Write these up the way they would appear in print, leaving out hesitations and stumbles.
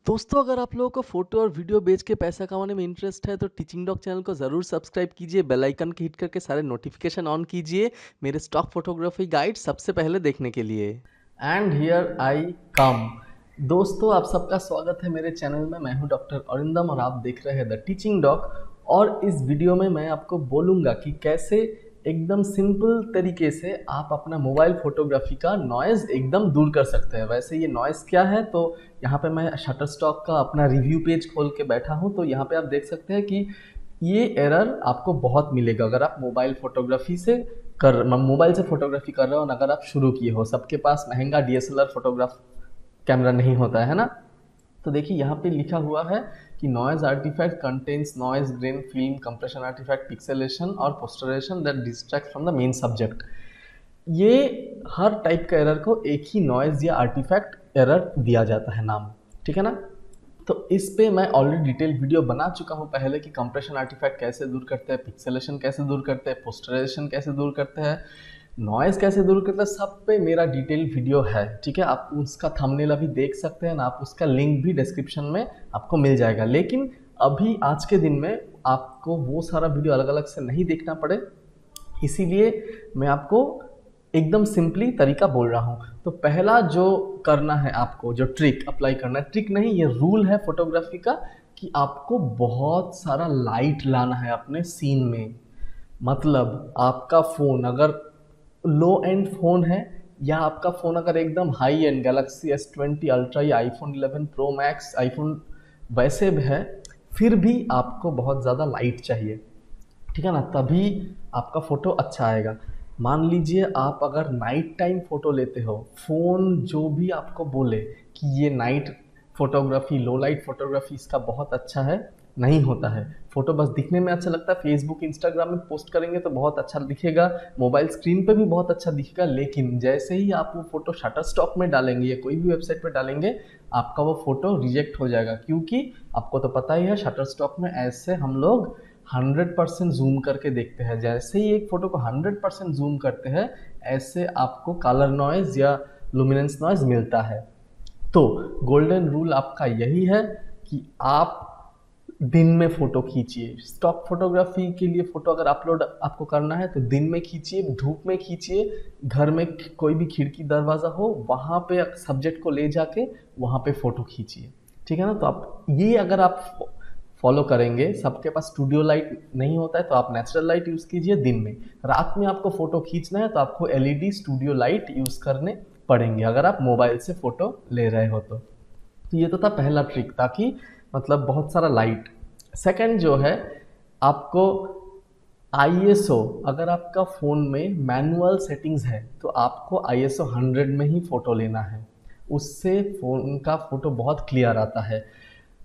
दोस्तों अगर आप लोगों को फोटो और वीडियो बेच के पैसा कमाने में इंटरेस्ट है तो टीचिंग डॉग चैनल को ज़रूर सब्सक्राइब कीजिए, बेल आइकन के हिट करके सारे नोटिफिकेशन ऑन कीजिए मेरे स्टॉक फोटोग्राफी गाइड सबसे पहले देखने के लिए। एंड हियर आई कम। दोस्तों आप सबका स्वागत है मेरे चैनल में। मैं हूं डॉक्टर अरिंदम और आप देख रहे हैं द टीचिंग डॉग। और इस वीडियो में मैं आपको बोलूँगा कि कैसे एकदम सिंपल तरीके से आप अपना मोबाइल फोटोग्राफी का नॉइज़ एकदम दूर कर सकते हैं। वैसे ये नॉइज़ क्या है, तो यहाँ पे मैं शटरस्टॉक का अपना रिव्यू पेज खोल के बैठा हूँ, तो यहाँ पे आप देख सकते हैं कि ये एरर आपको बहुत मिलेगा अगर आप मोबाइल फोटोग्राफी से मोबाइल से फोटोग्राफी कर रहे हो। अगर आप शुरू किए हो, सबके पास महंगा डीएसएलआर फोटोग्राफ कैमरा नहीं होता है ना। तो देखिए यहाँ पे लिखा हुआ है कि noise artifact contains noise, grain, film, compression artifact, pixelation और posterization that distract from the main subject. ये हर टाइप का एरर को एक ही नॉइज या आर्टिफैक्ट एरर दिया जाता है नाम, ठीक है ना। तो इस पे मैं ऑलरेडी डिटेल वीडियो बना चुका हूँ पहले कि कंप्रेशन आर्टिफैक्ट कैसे दूर करते हैं, पिक्सेलेशन कैसे दूर करते हैं, पोस्टराइजेशन कैसे दूर करते हैं, नॉइज़ कैसे दूर करते हैं, सब पे मेरा डिटेल वीडियो है, ठीक है। आप उसका थंबनेल अभी देख सकते हैं ना, आप उसका लिंक भी डिस्क्रिप्शन में आपको मिल जाएगा। लेकिन अभी आज के दिन में आपको वो सारा वीडियो अलग अलग से नहीं देखना पड़े, इसीलिए मैं आपको एकदम सिंपली तरीका बोल रहा हूँ। तो पहला जो करना है आपको, जो ट्रिक अप्लाई करना है, ट्रिक नहीं ये रूल है फोटोग्राफी का, कि आपको बहुत सारा लाइट लाना है अपने सीन में। मतलब आपका फ़ोन अगर लो एंड फ़ोन है, या आपका फ़ोन अगर एकदम high and Galaxy S20 ultra या आईफोन 11 प्रो मैक्स आईफोन वैसे भी है, फिर भी आपको बहुत ज़्यादा लाइट चाहिए, ठीक है ना, तभी आपका फ़ोटो अच्छा आएगा। मान लीजिए आप अगर नाइट टाइम फ़ोटो लेते हो, फ़ोन जो भी आपको बोले कि ये नाइट फ़ोटोग्राफी, लो लाइट फ़ोटोग्राफी इसका बहुत अच्छा है, नहीं होता है। फ़ोटो बस दिखने में अच्छा लगता है, फेसबुक इंस्टाग्राम में पोस्ट करेंगे तो बहुत अच्छा दिखेगा, मोबाइल स्क्रीन पे भी बहुत अच्छा दिखेगा, लेकिन जैसे ही आप वो फ़ोटो शटर स्टॉक में डालेंगे या कोई भी वेबसाइट पे डालेंगे, आपका वो फ़ोटो रिजेक्ट हो जाएगा। क्योंकि आपको तो पता ही है शटर स्टॉक में ऐसे हम लोग 100% जूम करके देखते हैं। जैसे ही एक फ़ोटो को 100% जूम करते हैं, ऐसे आपको कलर नॉइज़ या लुमिनेंस नॉइज़ मिलता है। तो गोल्डन रूल आपका यही है कि आप दिन में फ़ोटो खींचिए। स्टॉक फोटोग्राफी के लिए फ़ोटो अगर अपलोड आपको करना है तो दिन में खींचिए, धूप में खींचिए, घर में कोई भी खिड़की दरवाज़ा हो वहाँ पे सब्जेक्ट को ले जाके वहाँ पे फ़ोटो खींचिए, ठीक है ना। तो आप ये अगर आप फॉलो करेंगे, सबके पास स्टूडियो लाइट नहीं होता है तो आप नेचुरल लाइट यूज़ कीजिए दिन में। रात में आपको फ़ोटो खींचना है तो आपको एलईडी स्टूडियो लाइट यूज़ करने पड़ेंगे अगर आप मोबाइल से फ़ोटो ले रहे हो तो ये तो था पहला ट्रिक, ताकि मतलब बहुत सारा लाइट। सेकंड जो है, आपको आईएसओ, अगर आपका फ़ोन में मैनुअल सेटिंग्स है तो आपको आईएसओ 100 में ही फ़ोटो लेना है, उससे फ़ोन का फ़ोटो बहुत क्लियर आता है।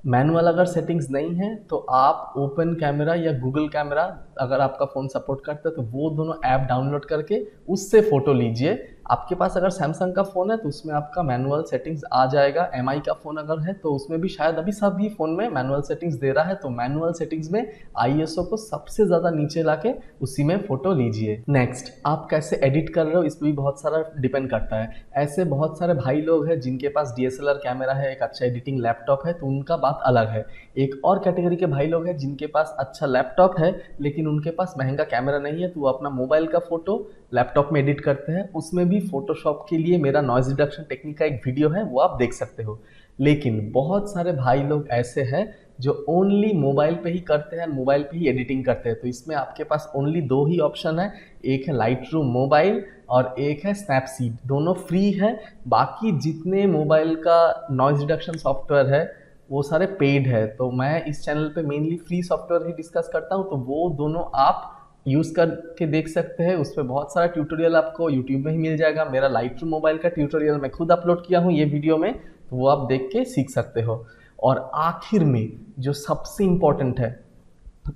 मैनुअल अगर सेटिंग्स नहीं है तो आप ओपन कैमरा या गूगल कैमरा, अगर आपका फ़ोन सपोर्ट करता है तो वो दोनों ऐप डाउनलोड करके उससे फ़ोटो लीजिए। आपके पास अगर सैमसंग का फ़ोन है तो उसमें आपका मैनुअल सेटिंग्स आ जाएगा, एमआई का फ़ोन अगर है तो उसमें भी शायद अभी सभी फ़ोन में मैनुअल सेटिंग्स दे रहा है। तो मैनुअल सेटिंग्स में आईएसओ को सबसे ज़्यादा नीचे लाके उसी में फ़ोटो लीजिए। नेक्स्ट, आप कैसे एडिट कर रहे हो इस पर भी बहुत सारा डिपेंड करता है। ऐसे बहुत सारे भाई लोग हैं जिनके पास डीएसएलआर कैमरा है, एक अच्छा एडिटिंग लैपटॉप है, तो उनका बात अलग है। एक और कैटेगरी के भाई लोग हैं जिनके पास अच्छा लैपटॉप है लेकिन उनके पास महंगा कैमरा नहीं है, तो वो अपना मोबाइल का फ़ोटो लैपटॉप में एडिट करते हैं। उसमें भी फ़ोटोशॉप के लिए मेरा नॉइज़ रिडक्शन टेक्निक का एक वीडियो है, वो आप देख सकते हो। लेकिन बहुत सारे भाई लोग ऐसे हैं जो ओनली मोबाइल पे ही करते हैं, मोबाइल पे ही एडिटिंग करते हैं। तो इसमें आपके पास ओनली दो ही ऑप्शन है, एक है लाइटरूम मोबाइल और एक है स्नैपसीड, दोनों फ्री है। बाकी जितने मोबाइल का नॉइज़ रिडक्शन सॉफ्टवेयर है वो सारे पेड है। तो मैं इस चैनल पे मेनली फ्री सॉफ्टवेयर ही डिस्कस करता हूँ, तो वो दोनों आप यूज़ करके देख सकते हैं। उस पर बहुत सारा ट्यूटोरियल आपको यूट्यूब में ही मिल जाएगा। मेरा लाइटरूम मोबाइल का ट्यूटोरियल मैं खुद अपलोड किया हूँ ये वीडियो में, तो वो आप देख के सीख सकते हो। और आखिर में जो सबसे इम्पोर्टेंट है,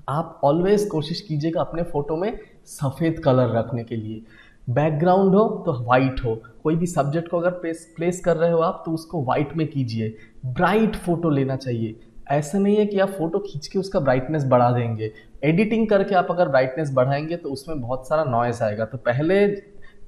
आप ऑलवेज कोशिश कीजिएगा अपने फ़ोटो में सफ़ेद कलर रखने के लिए। बैकग्राउंड हो तो वाइट हो, कोई भी सब्जेक्ट को अगर प्लेस कर रहे हो आप तो उसको वाइट में कीजिए। ब्राइट फ़ोटो लेना चाहिए। ऐसा नहीं है कि आप फ़ोटो खींच के उसका ब्राइटनेस बढ़ा देंगे। एडिटिंग करके आप अगर ब्राइटनेस बढ़ाएंगे तो उसमें बहुत सारा नॉइज़ आएगा। तो पहले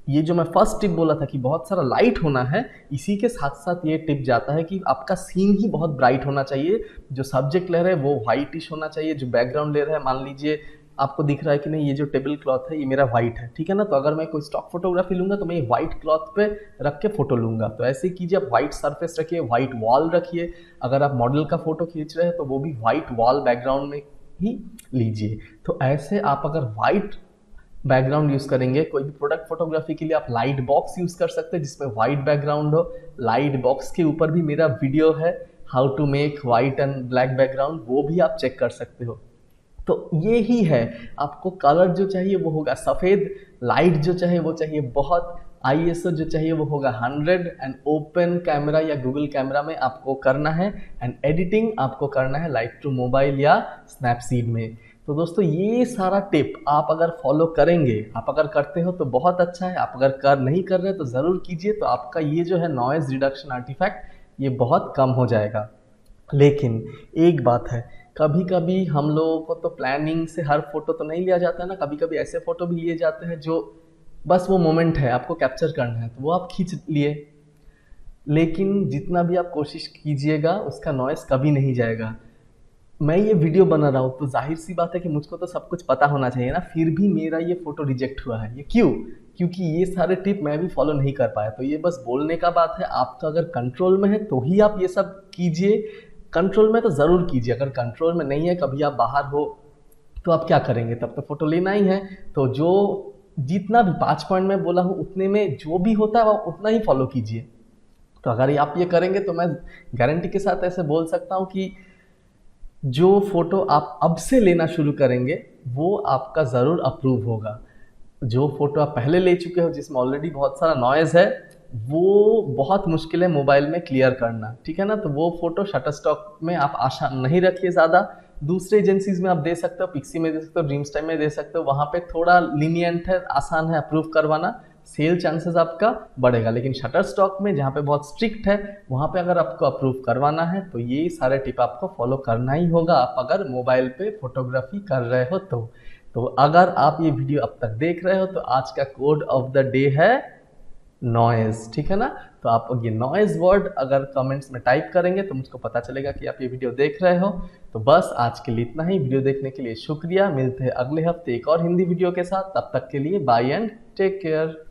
ये जो मैं फर्स्ट टिप बोला था कि बहुत सारा लाइट होना है, इसी के साथ साथ ये टिप जाता है कि आपका सीन ही बहुत ब्राइट होना चाहिए। जो सब्जेक्ट ले रहे हैं वो वाइटिश होना चाहिए। जो बैकग्राउंड ले रहा है, मान लीजिए आपको दिख रहा है कि नहीं ये जो टेबल क्लॉथ है ये मेरा वाइट है, ठीक है ना। तो अगर मैं कोई स्टॉक फोटोग्राफी लूंगा तो मैं ये वाइट क्लॉथ पे रख के फोटो लूंगा। तो ऐसे कीजिए, आप वाइट सरफेस रखिए, वाइट वॉल रखिए। अगर आप मॉडल का फोटो खींच रहे हैं तो वो भी वाइट वॉल बैकग्राउंड में ही लीजिए। तो ऐसे आप अगर वाइट बैकग्राउंड यूज करेंगे, कोई भी प्रोडक्ट फोटोग्राफी के लिए आप लाइट बॉक्स यूज कर सकते हैं जिसमें वाइट बैकग्राउंड हो। लाइट बॉक्स के ऊपर भी मेरा वीडियो है, how to make white and black background, वो भी आप चेक कर सकते हो। तो ये ही है, आपको कलर जो चाहिए वो होगा सफ़ेद, लाइट जो चाहिए वो चाहिए बहुत, आईएसओ जो चाहिए वो होगा 100, एंड ओपन कैमरा या गूगल कैमरा में आपको करना है, एंड एडिटिंग आपको करना है लाइट टू मोबाइल या स्नैपसीड में। तो दोस्तों ये सारा टिप आप अगर फॉलो करेंगे, आप अगर करते हो तो बहुत अच्छा है। आप अगर कर नहीं कर रहे तो ज़रूर कीजिए, तो आपका ये जो है नॉइज़ रिडक्शन आर्टिफैक्ट ये बहुत कम हो जाएगा। लेकिन एक बात है, कभी कभी हम लोगों को तो प्लानिंग से हर फोटो तो नहीं लिया जाता है ना, कभी कभी ऐसे फोटो भी लिए जाते हैं जो बस वो मोमेंट है आपको कैप्चर करना है तो वो आप खींच लिए। लेकिन जितना भी आप कोशिश कीजिएगा उसका नॉइस कभी नहीं जाएगा। मैं ये वीडियो बना रहा हूँ तो जाहिर सी बात है कि मुझको तो सब कुछ पता होना चाहिए ना, फिर भी मेरा ये फोटो रिजेक्ट हुआ है। ये क्यों? क्योंकि ये सारे टिप मैं भी फॉलो नहीं कर पाया। तो ये बस बोलने का बात है, आपका अगर कंट्रोल में है तो ही आप ये सब कीजिए। कंट्रोल में तो ज़रूर कीजिए, अगर कंट्रोल में नहीं है, कभी आप बाहर हो तो आप क्या करेंगे, तब तो फोटो लेना ही है। तो जो जितना भी 5 पॉइंट में बोला हूँ उतने में जो भी होता है वो उतना ही फॉलो कीजिए। तो अगर आप ये करेंगे तो मैं गारंटी के साथ ऐसे बोल सकता हूँ कि जो फोटो आप अब से लेना शुरू करेंगे वो आपका ज़रूर अप्रूव होगा। जो फोटो आप पहले ले चुके हो जिसमें ऑलरेडी बहुत सारा नॉइज़ है, वो बहुत मुश्किल है मोबाइल में क्लियर करना, ठीक है ना। तो वो फोटो शटर स्टॉक में आप आशा नहीं रखिए ज़्यादा। दूसरे एजेंसीज में आप दे सकते हो, पिक्सी में दे सकते हो, ड्रीम्स टाइम में दे सकते हो, वहाँ पे थोड़ा लीनियंट है, आसान है अप्रूव करवाना, सेल चांसेस आपका बढ़ेगा। लेकिन शटर स्टॉक में जहाँ पे बहुत स्ट्रिक्ट है, वहाँ पे अगर आपको अप्रूव करवाना है तो ये सारे टिप आपको फॉलो करना ही होगा, आप अगर मोबाइल पे फोटोग्राफी कर रहे हो तो अगर आप ये वीडियो अब तक देख रहे हो तो आज का कोड ऑफ द डे है नॉइज़, ठीक है ना। तो आप ये नॉइज़ वर्ड अगर कमेंट्स में टाइप करेंगे तो मुझको पता चलेगा कि आप ये वीडियो देख रहे हो। तो बस आज के लिए इतना ही। वीडियो देखने के लिए शुक्रिया। मिलते हैं अगले हफ्ते एक और हिंदी वीडियो के साथ। तब तक के लिए बाय एंड टेक केयर।